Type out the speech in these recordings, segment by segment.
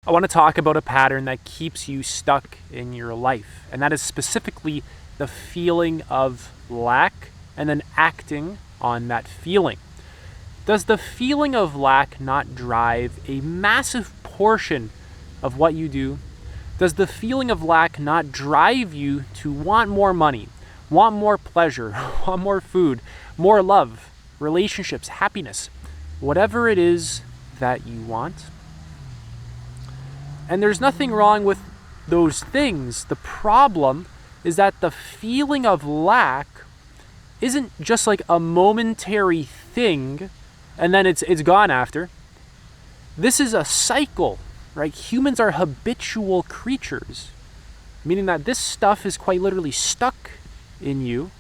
I want to talk about a pattern that keeps you stuck in your life, and that is specifically the feeling of lack and then acting on that feeling. Does the feeling of lack not drive a massive portion of what you do? Does the feeling of lack not drive you to want more money, want more pleasure, want more food, more love, relationships, happiness, whatever it is that you want? And there's nothing wrong with those things. The problem is that the feeling of lack isn't just like a momentary thing and then it's gone after. This is a cycle, right? Humans are habitual creatures, meaning that this stuff is quite literally stuck in you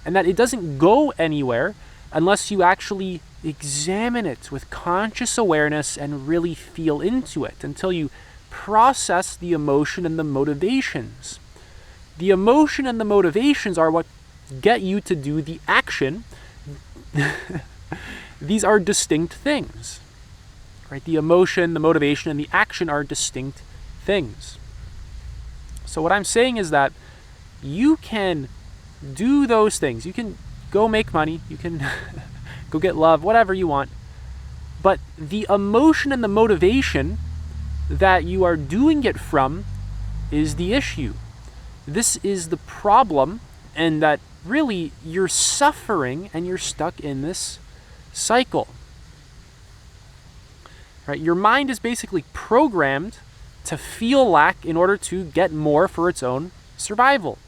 and that it doesn't go anywhere unless you actually examine it with conscious awareness and really feel into it until you process the emotion and the motivations. The emotion and the motivations are what get you to do the action. These are distinct things, right? The emotion, the motivation, and the action are distinct things. So what I'm saying is that you can do those things. You can go make money. You can go get love, whatever you want. But the emotion and the motivation that you are doing it from is the issue. This is the problem, and that really you're suffering and you're stuck in this cycle. Right? Your mind is basically programmed to feel lack in order to get more for its own survival.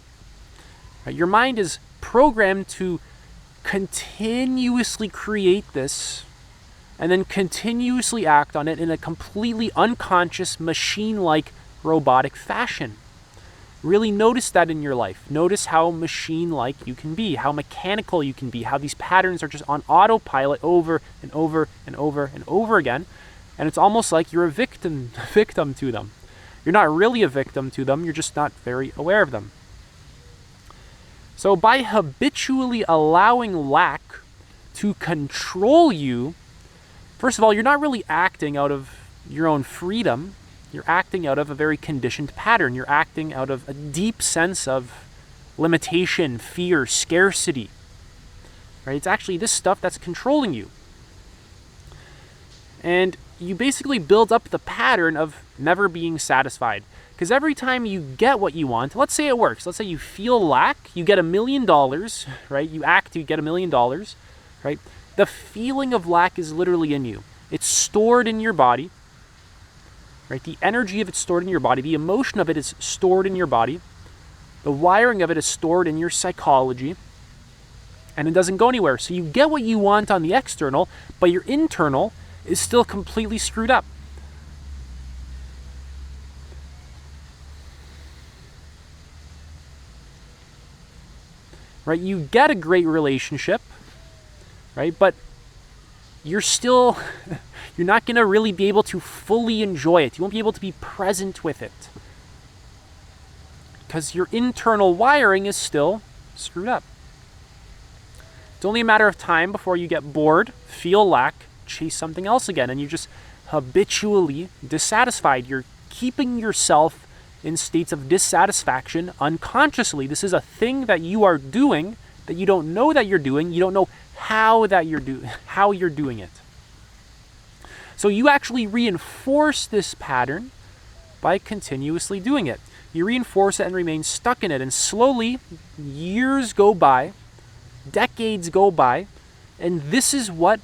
Right? Your mind is programmed to continuously create this and then continuously act on it in a completely unconscious, machine-like, robotic fashion. Really notice that in your life. Notice how machine-like you can be, how mechanical you can be, how these patterns are just on autopilot over and over and over and over again. And it's almost like you're a victim to them. You're not really a victim to them, you're just not very aware of them. So by habitually allowing lack to control you, first of all, you're not really acting out of your own freedom. You're acting out of a very conditioned pattern. You're acting out of a deep sense of limitation, fear, scarcity. Right? It's actually this stuff that's controlling you. And you basically build up the pattern of never being satisfied. Because every time you get what you want, let's say it works. Let's say you feel lack, you get $1 million, right? You act, you get $1 million, right? The feeling of lack is literally in you. It's stored in your body, right? The energy of it is stored in your body. The emotion of it is stored in your body. The wiring of it is stored in your psychology. And it doesn't go anywhere. So you get what you want on the external, but your internal is still completely screwed up. Right? You get a great relationship, right? But you're not going to really be able to fully enjoy it. You won't be able to be present with it because your internal wiring is still screwed up. It's only a matter of time before you get bored, feel lack, chase something else again, and you're just habitually dissatisfied. You're keeping yourself in states of dissatisfaction unconsciously. This is a thing that you are doing that you don't know that you're doing. You don't know how you're doing it. So you actually reinforce this pattern by continuously doing it. You reinforce it and remain stuck in it, and slowly years go by, decades go by, and this is what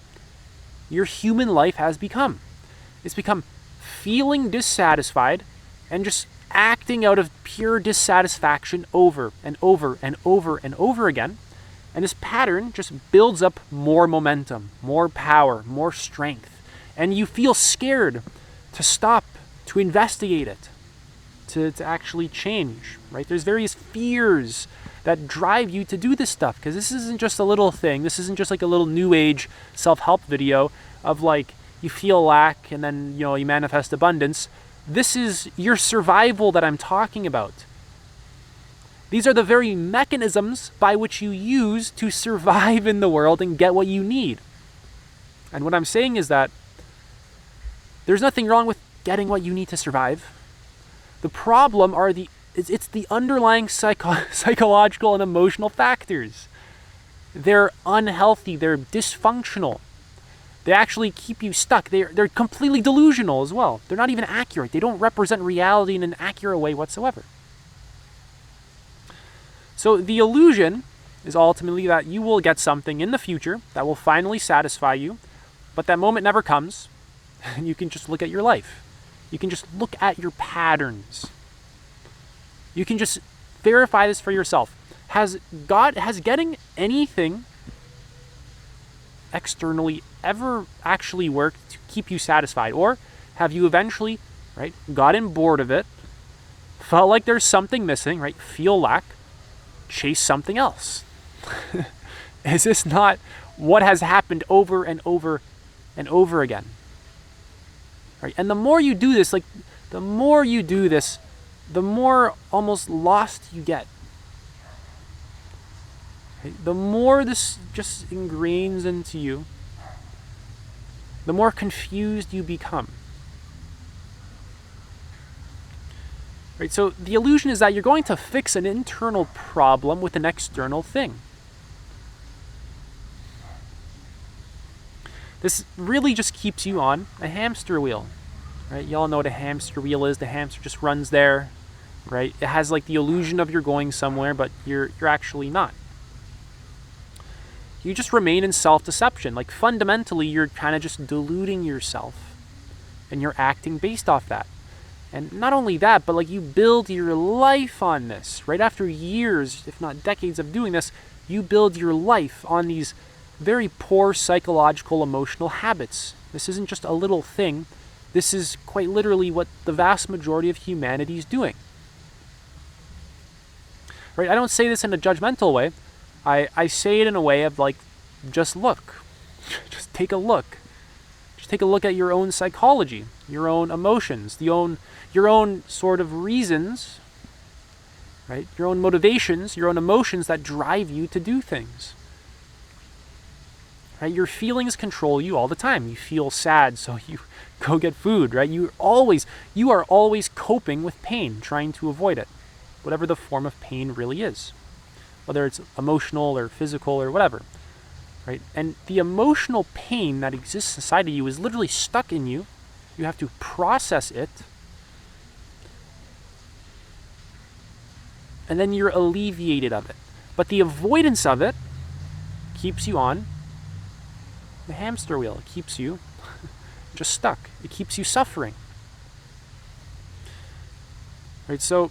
your human life has become. It's become feeling dissatisfied and just acting out of pure dissatisfaction over and over and over and over again. And this pattern just builds up more momentum, more power, more strength. And you feel scared to stop, to investigate it, to actually change, right? There's various fears that drive you to do this stuff, because this isn't just a little thing. This isn't just like a little new age self-help video of like you feel lack and then you manifest abundance. This is your survival that I'm talking about. These are the very mechanisms by which you use to survive in the world and get what you need. And what I'm saying is that there's nothing wrong with getting what you need to survive. The problem are it's the underlying psychological and emotional factors. They're unhealthy, they're dysfunctional. They actually keep you stuck. They're completely delusional as well. They're not even accurate. They don't represent reality in an accurate way whatsoever. So the illusion is ultimately that you will get something in the future that will finally satisfy you, but that moment never comes, and you can just look at your life. You can just look at your patterns. You can just verify this for yourself. Has getting anything externally ever actually worked to keep you satisfied? Or have you eventually, right, gotten bored of it, felt like there's something missing, right, feel lack, chase something else? Is this not what has happened over and over and over again? Right? And the more you do this, the more almost lost you get. Right? The more this just ingrains into you, the more confused you become. Right? So the illusion is that you're going to fix an internal problem with an external thing. This really just keeps you on a hamster wheel, right? Y'all know what a hamster wheel is. The hamster just runs there, right? It has the illusion of you're going somewhere, but you're actually not. You just remain in self-deception. Fundamentally, you're kind of just deluding yourself, and you're acting based off that. And not only that, but you build your life on this, right? After years, if not decades of doing this, you build your life on these very poor psychological, emotional habits. This isn't just a little thing. This is quite literally what the vast majority of humanity is doing. Right? I don't say this in a judgmental way. I say it in a way of just look. Just take a look. Just take a look at your own psychology, your own emotions, your own sort of reasons, right? Your own motivations, your own emotions that drive you to do things. Right? Your feelings control you all the time. You feel sad, so you go get food, right? You are always coping with pain, trying to avoid it, whatever the form of pain really is, whether it's emotional or physical or whatever, right? And the emotional pain that exists inside of you is literally stuck in you. You have to process it, and then you're alleviated of it. But the avoidance of it keeps you on the hamster wheel. It keeps you just stuck. It keeps you suffering. Right? So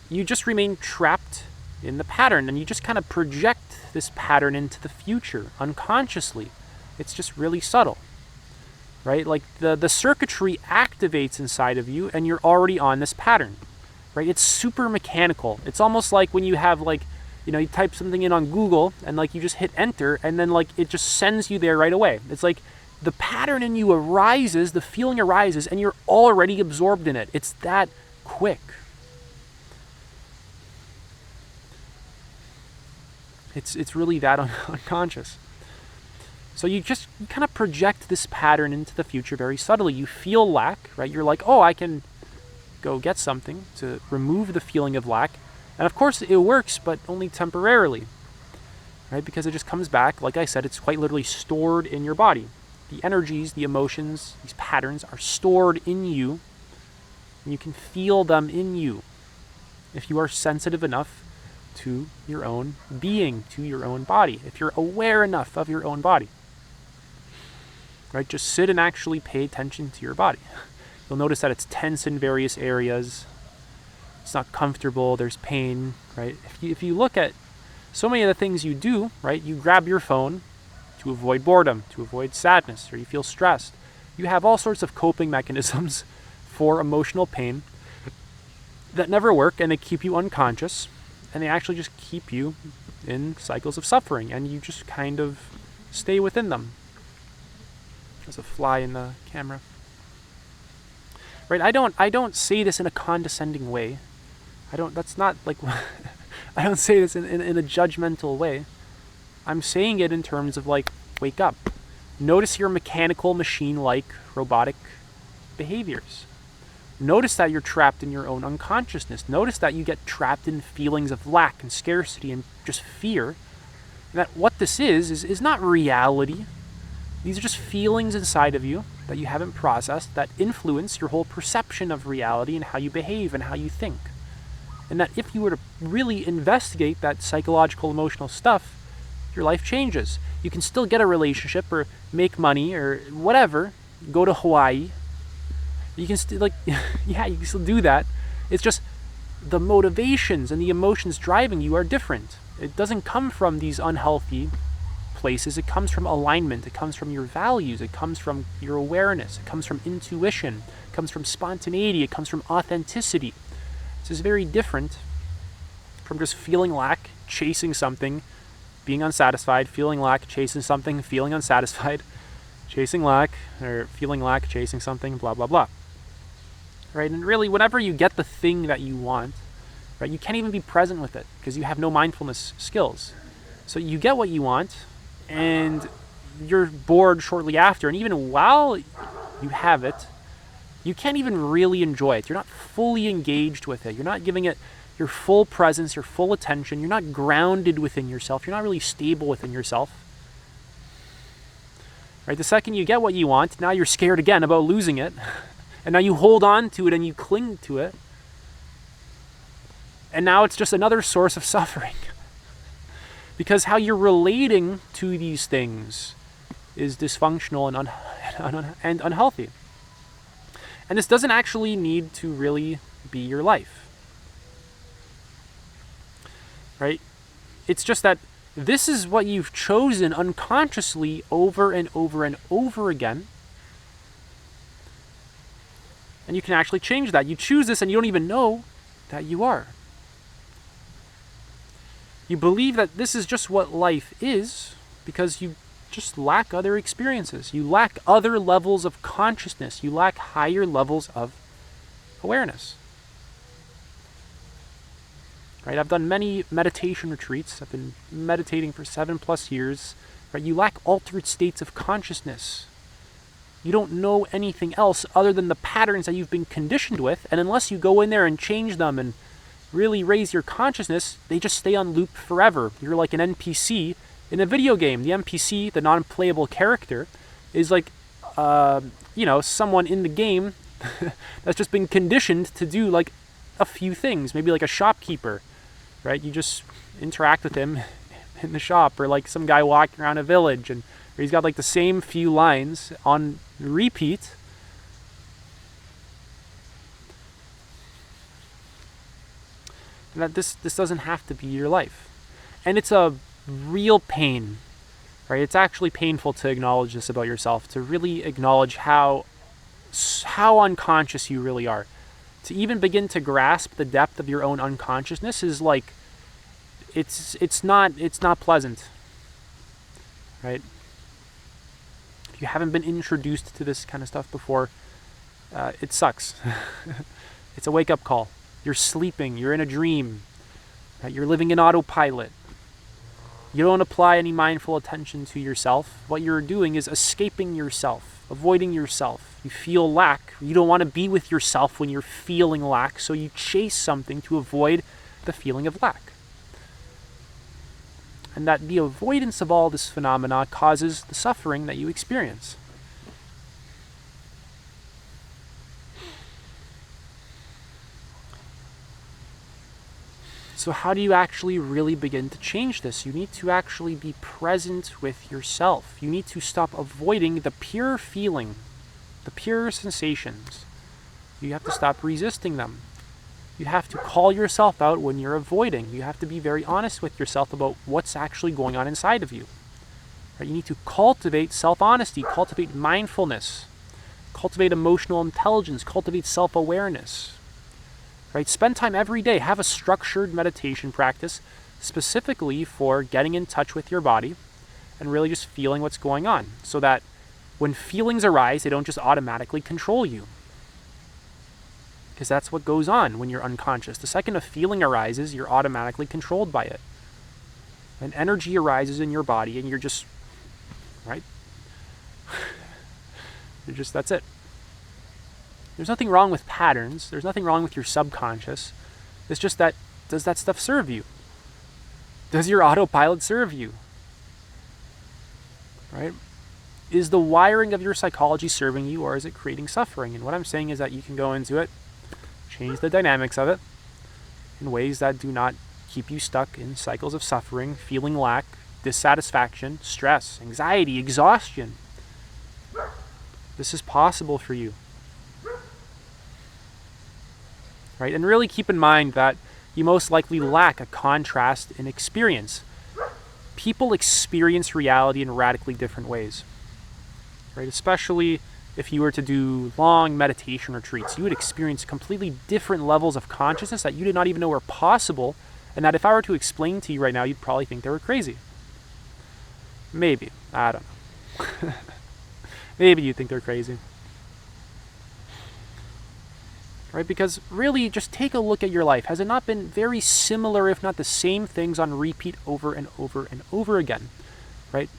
you just remain trapped in the pattern, and you just kind of project this pattern into the future unconsciously. It's just really subtle. Right? The circuitry activates inside of you, and you're already on this pattern. Right? It's super mechanical. It's almost like when you have you type something in on Google and you just hit enter, and then it just sends you there right away. It's the pattern in you arises, the feeling arises, and you're already absorbed in it. It's that quick. It's really that unconscious. So you kind of project this pattern into the future very subtly. You feel lack, right? You're oh, I can go get something to remove the feeling of lack. And of course it works, but only temporarily, right? Because it just comes back. Like I said, it's quite literally stored in your body. The energies, the emotions, these patterns are stored in you, and you can feel them in you if you are sensitive enough to your own being, to your own body, if you're aware enough of your own body. Right? Just sit and actually pay attention to your body. You'll notice that it's tense in various areas. It's not comfortable, there's pain, right? If you look at so many of the things you do, right? You grab your phone to avoid boredom, to avoid sadness, or you feel stressed. You have all sorts of coping mechanisms for emotional pain that never work, and they keep you unconscious, and they actually just keep you in cycles of suffering, and you just kind of stay within them. There's a fly in the camera. Right? I don't say this in a condescending way. That's not I don't say this in a judgmental way. I'm saying it in terms of wake up. Notice your mechanical, machine-like, robotic behaviors. Notice that you're trapped in your own unconsciousness. Notice that you get trapped in feelings of lack and scarcity and just fear. And that what this is not reality. These are just feelings inside of you that you haven't processed that influence your whole perception of reality and how you behave and how you think. And that if you were to really investigate that psychological, emotional stuff, your life changes. You can still get a relationship or make money or whatever, go to Hawaii. You can still, yeah, you can still do that. It's just the motivations and the emotions driving you are different. It doesn't come from these unhealthy places. It comes from alignment. It comes from your values. It comes from your awareness. It comes from intuition. It comes from spontaneity. It comes from authenticity. This is very different from just feeling lack, chasing something, being unsatisfied, feeling lack, chasing something, feeling unsatisfied, chasing lack, or feeling lack, chasing something, blah, blah, blah. Right? And really, whenever you get the thing that you want, right, you can't even be present with it because you have no mindfulness skills. So you get what you want, and you're bored shortly after. And even while you have it, you can't even really enjoy it. You're not fully engaged with it. You're not giving it your full presence, your full attention. You're not grounded within yourself. You're not really stable within yourself. Right? The second you get what you want, now you're scared again about losing it. And now you hold on to it and you cling to it. And now it's just another source of suffering. Because how you're relating to these things is dysfunctional and unhealthy. And this doesn't actually need to really be your life. Right? It's just that this is what you've chosen unconsciously over and over and over again. And you can actually change that. You choose this and you don't even know that you are. You believe that this is just what life is because you just lack other experiences. You lack other levels of consciousness. You lack higher levels of awareness. Right? I've done many meditation retreats. I've been meditating for 7+ years. Right? You lack altered states of consciousness. You don't know anything else other than the patterns that you've been conditioned with, and unless you go in there and change them and really raise your consciousness, they just stay on loop forever. You're like an NPC in a video game. The NPC, the non-playable character, is like, someone in the game that's just been conditioned to do like a few things, maybe like a shopkeeper, right? You just interact with him in the shop, or like some guy walking around a village and he's got like the same few lines on repeat. And that this doesn't have to be your life. And it's a real pain, right? It's actually painful to acknowledge this about yourself, to really acknowledge how unconscious you really are. To even begin to grasp the depth of your own unconsciousness is like, it's not pleasant, right? If you haven't been introduced to this kind of stuff before, it sucks. It's a wake-up call. You're sleeping, you're in a dream, right? You're living in autopilot. You don't apply any mindful attention to yourself. What you're doing is escaping yourself, avoiding yourself. You feel lack. You don't want to be with yourself when you're feeling lack, so you chase something to avoid the feeling of lack. And that the avoidance of all this phenomena causes the suffering that you experience. So how do you actually really begin to change this? You need to actually be present with yourself. You need to stop avoiding the pure feeling, the pure sensations. You have to stop resisting them. You have to call yourself out when you're avoiding. You have to be very honest with yourself about what's actually going on inside of you. Right? You need to cultivate self-honesty, cultivate mindfulness, cultivate emotional intelligence, cultivate self-awareness. Right? Spend time every day. Have a structured meditation practice specifically for getting in touch with your body and really just feeling what's going on, so that when feelings arise, they don't just automatically control you. Because that's what goes on when you're unconscious. The second a feeling arises, you're automatically controlled by it. An energy arises in your body and you're just, right? That's it. There's nothing wrong with patterns. There's nothing wrong with your subconscious. It's just that, does that stuff serve you? Does your autopilot serve you? Right? Is the wiring of your psychology serving you, or is it creating suffering? And what I'm saying is that you can go into it, change the dynamics of it in ways that do not keep you stuck in cycles of suffering, feeling lack, dissatisfaction, stress, anxiety, exhaustion. This is possible for you. Right? And really keep in mind that you most likely lack a contrast in experience. People experience reality in radically different ways. Right? Especially if you were to do long meditation retreats, you would experience completely different levels of consciousness that you did not even know were possible, and that if I were to explain to you right now, you'd probably think they were crazy. Maybe. I don't know. Maybe you think they're crazy. Right? Because really, just take a look at your life. Has it not been very similar, if not the same things on repeat over and over and over again? Right?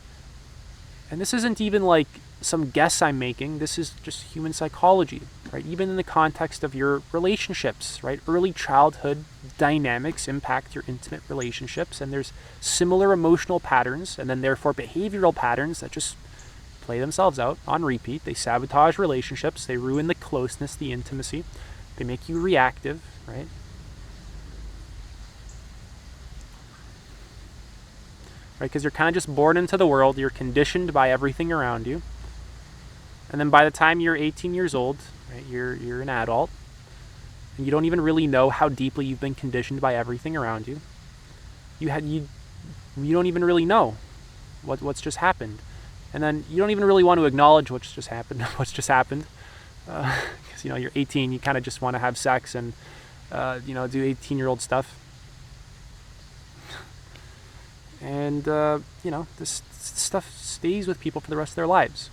And this isn't even like some guess I'm making. This is just human psychology, right? Even in the context of your relationships, right? Early childhood dynamics impact your intimate relationships, and there's similar emotional patterns, and then therefore behavioral patterns that just play themselves out on repeat. They sabotage relationships. They ruin the closeness, the intimacy. They make you reactive, right? Right, because you're kind of just born into the world. You're conditioned by everything around you. And then by the time you're 18 years old, right, you're an adult, and you don't even really know how deeply you've been conditioned by everything around you. You don't even really know what's just happened. And then you don't even really want to acknowledge what's just happened. Because you're 18, you kind of just want to have sex and do 18-year-old stuff. And this stuff stays with people for the rest of their lives.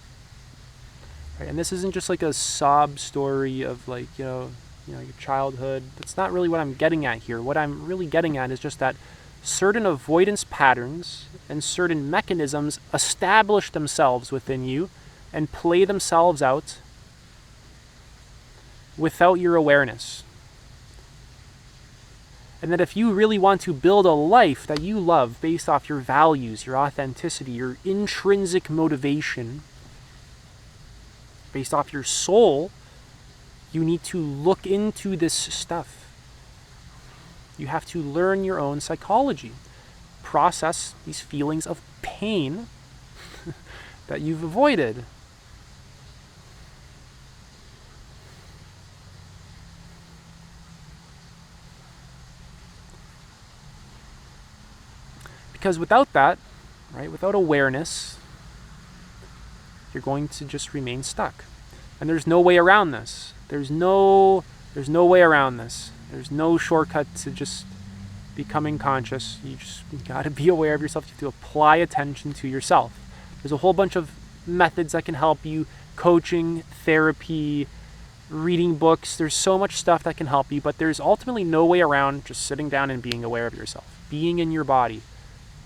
Right? And this isn't just like a sob story of your childhood. That's not really what I'm getting at here. What I'm really getting at is just that certain avoidance patterns and certain mechanisms establish themselves within you and play themselves out without your awareness. And that if you really want to build a life that you love based off your values, your authenticity, your intrinsic motivation, based off your soul, you need to look into this stuff. You have to learn your own psychology, process these feelings of pain that you've avoided. Because without that, right, without awareness, you're going to just remain stuck. And there's no way around this. There's no way around this. There's no shortcut to just becoming conscious. You just got to be aware of yourself. You have to apply attention to yourself. There's a whole bunch of methods that can help you. Coaching, therapy, reading books. There's so much stuff that can help you, but there's ultimately no way around just sitting down and being aware of yourself. Being in your body.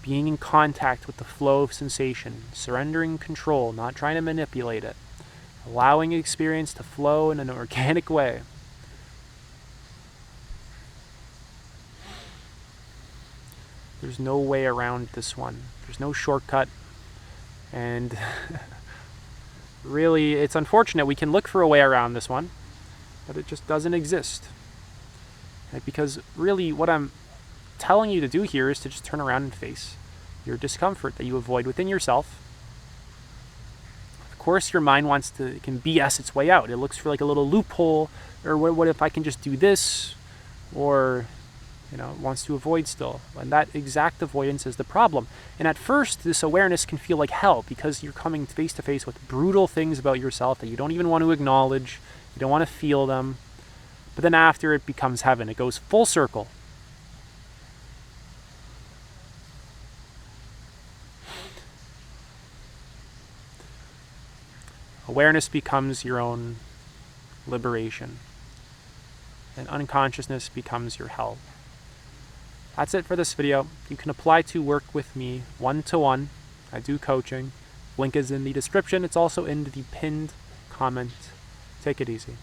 Being in contact with the flow of sensation, surrendering control, not trying to manipulate it, allowing experience to flow in an organic way. There's no way around this one. There's no shortcut. And really, it's unfortunate. We can look for a way around this one, but it just doesn't exist. Right? Because really, what I'm telling you to do here is to just turn around and face your discomfort that you avoid within yourself. Of course, your mind can BS its way out. It looks for like a little loophole, or what if I can just do this, or it wants to avoid still. And that exact avoidance is the problem. And at first, this awareness can feel like hell because you're coming face to face with brutal things about yourself that you don't even want to acknowledge. You don't want to feel them. But then after, it becomes heaven. It goes full circle. Awareness becomes your own liberation, and unconsciousness becomes your hell. That's it for this video. You can apply to work with me one-to-one. I do coaching. Link is in the description. It's also in the pinned comment. Take it easy.